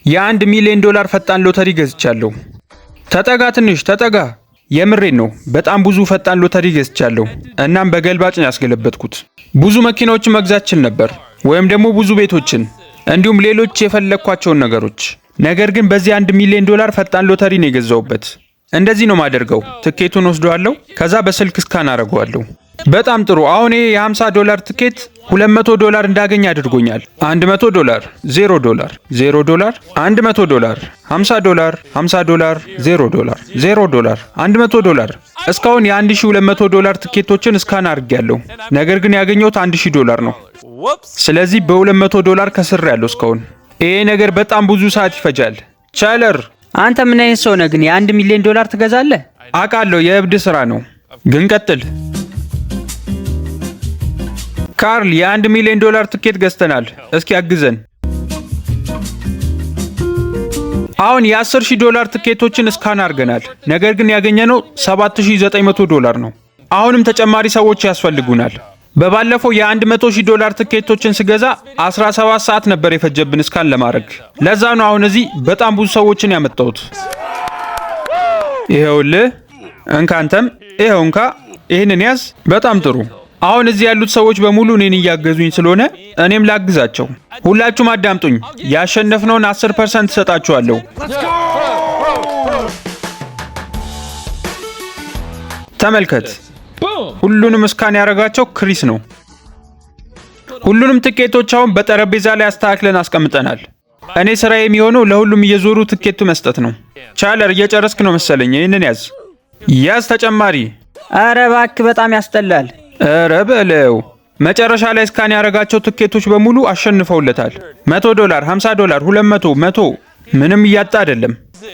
የ1 ሚሊዮን ዶላር ፈጣን ሎተሪ ገዝቻለሁ። ተጠጋ ትንሽ ተጠጋ። የምሬን ነው። በጣም ብዙ ፈጣን ሎተሪ ገዝቻለሁ። እናም በገልባጭ ነው ያስገለበጥኩት። ብዙ መኪናዎችን መግዛት ችል ነበር፣ ወይም ደግሞ ብዙ ቤቶችን፣ እንዲሁም ሌሎች የፈለኳቸውን ነገሮች። ነገር ግን በዚህ 1 ሚሊዮን ዶላር ፈጣን ሎተሪ ነው የገዛውበት። እንደዚህ ነው ማደርገው። ትኬቱን ወስደዋለሁ፣ ከዛ በስልክ ስካን አደርገዋለሁ። በጣም ጥሩ። አሁን ይሄ የ50 ዶላር ትኬት $200 እንዳገኝ አድርጎኛል። $100፣ $0፣ $0፣ $100፣ $50፣ $50፣ $0፣ $0፣ $100። እስካሁን የ$1200 ትኬቶችን ስካን አድርጌያለሁ። ነገር ግን ያገኘሁት $1000 ነው። ስለዚህ በ$200 ከስሬያለሁ እስካሁን። ይሄ ነገር በጣም ብዙ ሰዓት ይፈጃል። ቻለር አንተ ምን አይነት ሰው ነህ ግን የ1 ሚሊዮን ዶላር ትገዛለህ? አውቃለሁ የእብድ ስራ ነው፣ ግን ቀጥል። ካርል የ1 ሚሊዮን ዶላር ትኬት ገዝተናል። እስኪ አግዘን። አሁን የ$10,000 ትኬቶችን ስካን አድርገናል። ነገር ግን ያገኘነው $7,900 ነው። አሁንም ተጨማሪ ሰዎች ያስፈልጉናል። በባለፈው የ$100,000 ትኬቶችን ስገዛ 17 ሰዓት ነበር የፈጀብን ስካን ለማድረግ። ለዛ ነው አሁን እዚህ በጣም ብዙ ሰዎችን ያመጣሁት። ይሄውልህ፣ እንካንተም ይሄው እንካ፣ ይሄንን ያዝ። በጣም ጥሩ። አሁን እዚህ ያሉት ሰዎች በሙሉ እኔን እያገዙኝ ስለሆነ እኔም ላግዛቸው። ሁላችሁም አዳምጡኝ። ያሸነፍነውን 10% እሰጣችኋለሁ። ተመልከት። ሁሉንም ስካን ያደረጋቸው ክሪስ ነው። ሁሉንም ትኬቶች አሁን በጠረጴዛ ላይ አስተካክለን አስቀምጠናል። እኔ ስራ የሚሆነው ለሁሉም እየዞሩ ትኬቱ መስጠት ነው። ቻለር እየጨረስክ ነው መሰለኝ። ይህንን ያዝ ያዝ። ተጨማሪ። አረ እባክህ በጣም ያስጠላል። አረ በለው። መጨረሻ ላይ ስካን ያደረጋቸው ትኬቶች በሙሉ አሸንፈውለታል። $100፣ $50፣ $200፣ 100። ምንም እያጣ አይደለም።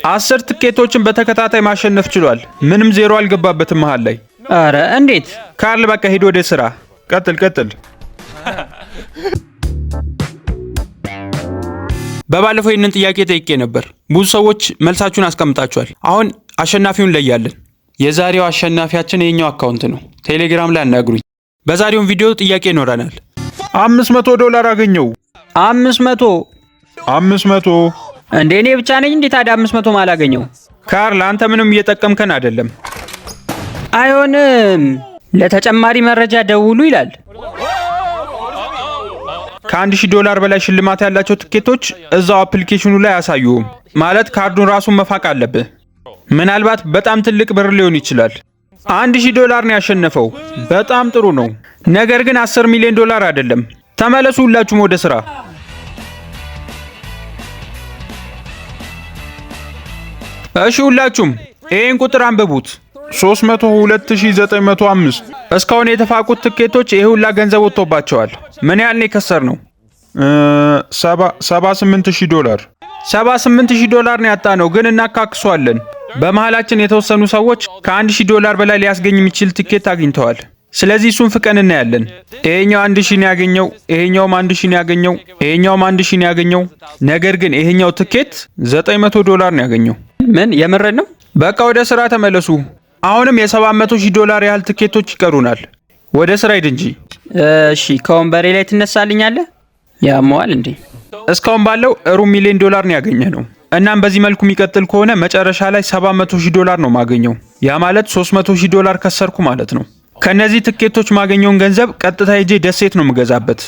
10 ትኬቶችን በተከታታይ ማሸነፍ ችሏል። ምንም ዜሮ አልገባበትም መሃል ላይ። አረ እንዴት? ካርል በቃ ሂድ ወደ ስራ። ቀጥል። በባለፈው ይህንን ጥያቄ ጠይቄ ነበር። ብዙ ሰዎች መልሳችሁን አስቀምጣችኋል። አሁን አሸናፊውን ለያለን። የዛሬው አሸናፊያችን የኛው አካውንት ነው። ቴሌግራም ላይ አናግሩኝ። በዛሬው ቪዲዮ ጥያቄ ይኖረናል። $500 አገኘው። 500 እንዴ? እኔ ብቻ ነኝ እንዴ ታዲያ 500 ማላገኘው? ካርል አንተ ምንም እየጠቀምከን አይደለም። አይሆንም። ለተጨማሪ መረጃ ደውሉ ይላል። $1,000 በላይ ሽልማት ያላቸው ትኬቶች እዛው አፕሊኬሽኑ ላይ አያሳዩም። ማለት ካርዱን ራሱን መፋቅ አለብህ። ምናልባት በጣም ትልቅ ብር ሊሆን ይችላል። $1,000 ነው ያሸነፈው። በጣም ጥሩ ነው። ነገር ግን $10 ሚሊዮን አይደለም። ተመለሱ ሁላችሁም ወደ ስራ። እሺ ሁላችሁም ይሄን ቁጥር አንብቡት። 302,905 እስካሁን የተፋቁት ትኬቶች ይሄ ሁላ ገንዘብ ወጥቶባቸዋል። ምን ያህል ነው የከሰርነው? $78,000 $78,000 ነው ያጣነው፣ ግን እናካክሷለን። በመሃላችን የተወሰኑ ሰዎች ከ$1,000 በላይ ሊያስገኝ የሚችል ትኬት አግኝተዋል። ስለዚህ እሱን ፍቀን እናያለን። ይሄኛው 1,000 ነው ያገኘው፣ ይሄኛውም 1,000 ነው ያገኘው፣ ይሄኛውም 1,000 ነው ያገኘው። ነገር ግን ይሄኛው ትኬት $900 ነው ያገኘው። ምን የምረን ነው? በቃ ወደ ስራ ተመለሱ። አሁንም $700,000 ያህል ትኬቶች ይቀሩናል። ወደ ስራ ሂድ እንጂ። እሺ ከወንበሬ ላይ ትነሳልኛለህ? ያመዋል እንዴ? እስካሁን ባለው $1,000,000 ነው ያገኘነው። እናም በዚህ መልኩ የሚቀጥል ከሆነ መጨረሻ ላይ $700,000 ነው ማገኘው። ያ ማለት $300,000 ከሰርኩ ማለት ነው። ከነዚህ ትኬቶች ማገኘውን ገንዘብ ቀጥታ ሄጄ ደሴት ነው የምገዛበት።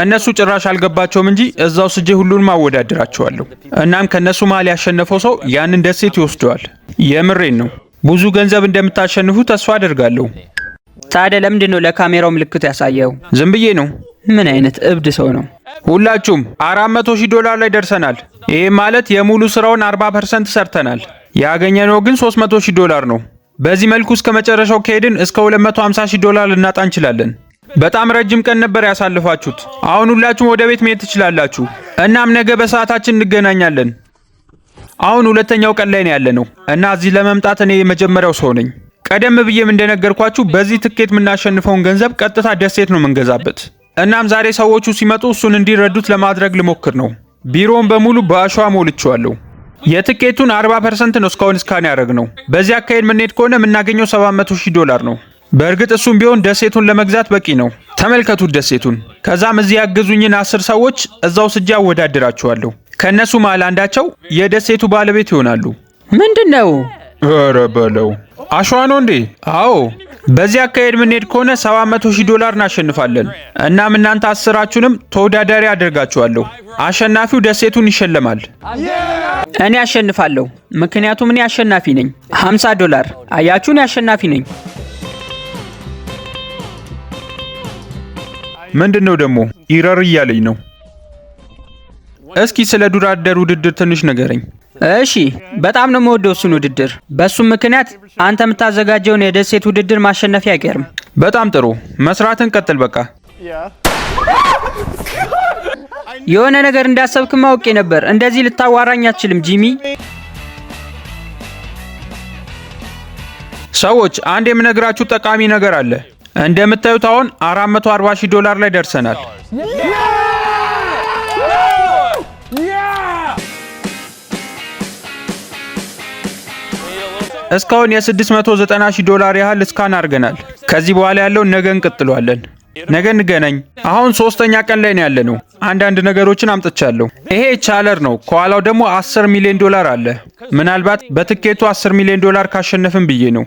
እነሱ ጭራሽ አልገባቸውም እንጂ እዛው ስጄ ሁሉንም አወዳድራቸዋለሁ። እናም ከነሱ መሃል ያሸነፈው ሰው ያንን ደሴት ይወስደዋል። የምሬን ነው። ብዙ ገንዘብ እንደምታሸንፉ ተስፋ አደርጋለሁ። ታዲያ ለምንድን ነው ለካሜራው ምልክት ያሳየው? ዝም ብዬ ነው። ምን አይነት እብድ ሰው ነው? ሁላችሁም $400,000 ላይ ደርሰናል። ይሄ ማለት የሙሉ ስራውን 40% ሰርተናል። ያገኘነው ግን $300,000 ነው። በዚህ መልኩ እስከ መጨረሻው ከሄድን እስከ $250,000 ልናጣ እንችላለን። በጣም ረጅም ቀን ነበር ያሳልፋችሁት። አሁን ሁላችሁም ወደ ቤት መሄድ ትችላላችሁ። እናም ነገ በሰዓታችን እንገናኛለን። አሁን ሁለተኛው ቀን ላይ ነው ያለነው እና እዚህ ለመምጣት እኔ የመጀመሪያው ሰው ነኝ። ቀደም ብዬም እንደነገርኳችሁ በዚህ ትኬት የምናሸንፈውን ገንዘብ ቀጥታ ደሴት ነው የምንገዛበት። እናም ዛሬ ሰዎቹ ሲመጡ እሱን እንዲረዱት ለማድረግ ልሞክር ነው። ቢሮውን በሙሉ በአሸዋ ሞልቼዋለሁ። የትኬቱን 40% ነው እስካሁን ስካን ያደረግነው። በዚህ አካሄድ የምንሄድ ከሆነ የምናገኘው $700,000 ነው። በእርግጥ እሱም ቢሆን ደሴቱን ለመግዛት በቂ ነው። ተመልከቱት ደሴቱን። ከዛም እዚህ ያገዙኝን 10 ሰዎች እዛው ስጄ አወዳድራቸዋለሁ። ከነሱ መሃል አንዳቸው የደሴቱ ባለቤት ይሆናሉ። ምንድነው? ኧረ በለው አሸዋ ነው እንዴ? አዎ። በዚህ አካሄድ ምንሄድ ከሆነ $700,000 እናሸንፋለን። እናም እናንተ 10ችሁንም ተወዳዳሪ አደርጋችኋለሁ። አሸናፊው ደሴቱን ይሸለማል። እኔ አሸንፋለሁ፣ ምክንያቱም እኔ አሸናፊ ነኝ። $50 አያችሁ፣ እኔ አሸናፊ ነኝ። ምንድነው ደግሞ? ኢረር እያለኝ ነው። እስኪ ስለ ዱር አደር ውድድር ትንሽ ንገረኝ። እሺ፣ በጣም ነው የምወደው እሱን ውድድር። በሱም ምክንያት አንተ የምታዘጋጀውን የደሴት ውድድር ማሸነፊ አይቀርም። በጣም ጥሩ፣ መስራትን ቀጥል። በቃ የሆነ ነገር እንዳሰብክ ማውቄ ነበር። እንደዚህ ልታዋራኝ አትችልም ጂሚ። ሰዎች፣ አንድ የምነግራችሁ ጠቃሚ ነገር አለ። እንደምታዩት አሁን $440,000 ላይ ደርሰናል። እስካሁን $690,000 ያህል እስካን አድርገናል። ከዚህ በኋላ ያለውን ነገ እንቀጥለዋለን። ነገ እንገናኝ። አሁን 3ኛ ቀን ላይ ነው ያለነው። አንዳንድ ነገሮችን አምጥቻለሁ። ይሄ ቻለር ነው። ከኋላው ደግሞ $10 ሚሊዮን አለ። ምናልባት በትኬቱ $10 ሚሊዮን ካሸነፍን ብዬ ነው።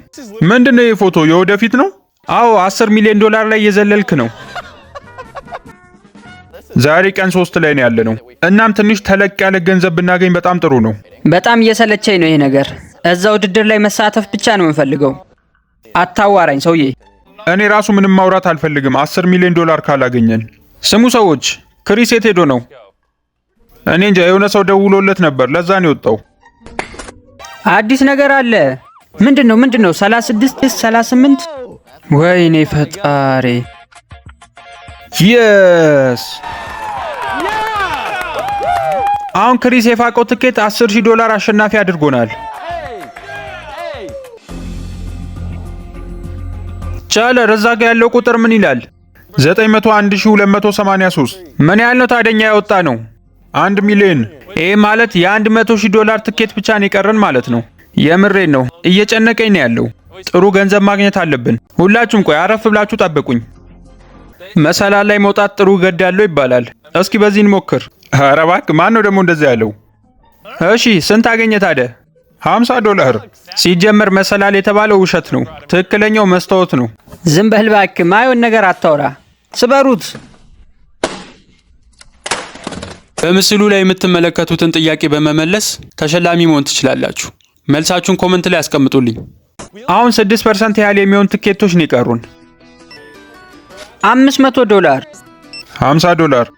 ምንድነው ይሄ ፎቶ? የወደፊት ነው? አዎ፣ $10 ሚሊዮን ላይ እየዘለልክ ነው። ዛሬ ቀን 3 ላይ ነው ያለነው። እናም ትንሽ ተለቅ ያለ ገንዘብ ብናገኝ በጣም ጥሩ ነው። በጣም እየሰለቸኝ ነው ይሄ ነገር። እዛ ውድድር ላይ መሳተፍ ብቻ ነው የምፈልገው። አታዋራኝ ሰውዬ። እኔ ራሱ ምንም ማውራት አልፈልግም $10 ሚሊዮን ካላገኘን። ስሙ ሰዎች፣ ክሪስ የት ሄዶ ነው? እኔ እንጃ፣ የሆነ ሰው ደውሎለት ነበር፣ ለዛ ነው የወጣው። አዲስ ነገር አለ። ምንድነው? 36 38? ወይኔ ፈጣሪ! የስ አሁን ክሪስ የፋቀው ትኬት $10,000 አሸናፊ አድርጎናል። ቻለር፣ እዛ ጋ ያለው ቁጥር ምን ይላል? 901,283። ምን ያህል ነው ታደኛ ያወጣ ነው? 1 ሚሊዮን። ይሄ ማለት $100,000 ትኬት ብቻ ነው የቀረን ማለት ነው። የምሬን ነው፣ እየጨነቀኝ ነው ያለው። ጥሩ ገንዘብ ማግኘት አለብን። ሁላችሁም ቆይ አረፍ ብላችሁ ጠብቁኝ። መሰላል ላይ መውጣት ጥሩ ገድ ያለው ይባላል። እስኪ በዚህ እንሞክር። ኧረ እባክህ፣ ማን ነው ደግሞ እንደዛ ያለው? እሺ፣ ስንት አገኘ ታዲያ? $50። ሲጀመር መሰላል የተባለው ውሸት ነው። ትክክለኛው መስታወት ነው። ዝም በል እባክህ፣ ማየውን ነገር አታውራ። ስበሩት። በምስሉ ላይ የምትመለከቱትን ጥያቄ በመመለስ ተሸላሚ መሆን ትችላላችሁ። መልሳችሁን ኮመንት ላይ አስቀምጡልኝ። አሁን 6% ያህል የሚሆን ትኬቶች ነው የቀሩን። $500። $50።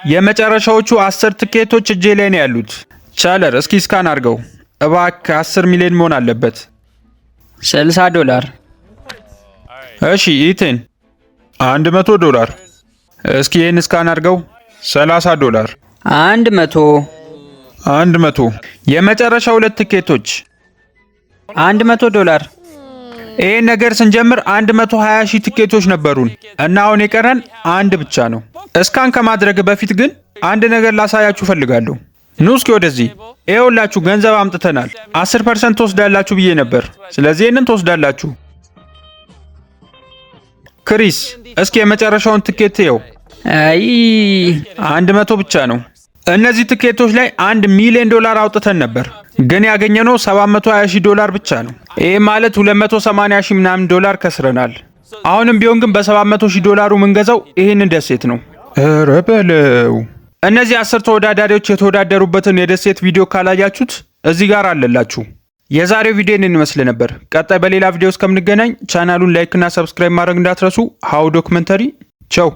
የመጨረሻዎቹ 10 ትኬቶች እጄ ላይ ነው ያሉት። ቻለር፣ እስኪ ስካን አድርገው እባክህ። 10 ሚሊዮን መሆን አለበት። $60። እሺ ኢቴን $100። እስኪ ይህን ስካን አድርገው። $30። 100። የመጨረሻ 2 ትኬቶች $100። ይህን ነገር ስንጀምር 120,000 ትኬቶች ነበሩን እና አሁን የቀረን 1 ብቻ ነው። እስካን ከማድረግ በፊት ግን አንድ ነገር ላሳያችሁ ፈልጋለሁ። ኑ እስኪ ወደዚህ። ይኸውላችሁ ገንዘብ አምጥተናል። 10% ትወስዳላችሁ ብዬ ነበር። ስለዚህ ይህንን ትወስዳላችሁ። ክሪስ፣ እስኪ የመጨረሻውን ትኬት ይኸው። አይ 100 ብቻ ነው። እነዚህ ትኬቶች ላይ $1 ሚሊዮን አውጥተን ነበር፣ ግን ያገኘነው $720,000 ብቻ ነው። ይህ ማለት $280,000 ምናምን ዶላር ከስረናል። አሁንም ቢሆን ግን $700,000 የምንገዛው ይህንን ደሴት ነው። ኧረ በለው። እነዚህ 10 ተወዳዳሪዎች የተወዳደሩበትን የደሴት ቪዲዮ ካላያችሁት እዚህ ጋር አለላችሁ። የዛሬው ቪዲዮ እኔን ይመስል ነበር። ቀጣይ በሌላ ቪዲዮ እስከምንገናኝ ቻናሉን ላይክ እና ሰብስክራይብ ማድረግ እንዳትረሱ። ሃው ዶክመንተሪ ቻው።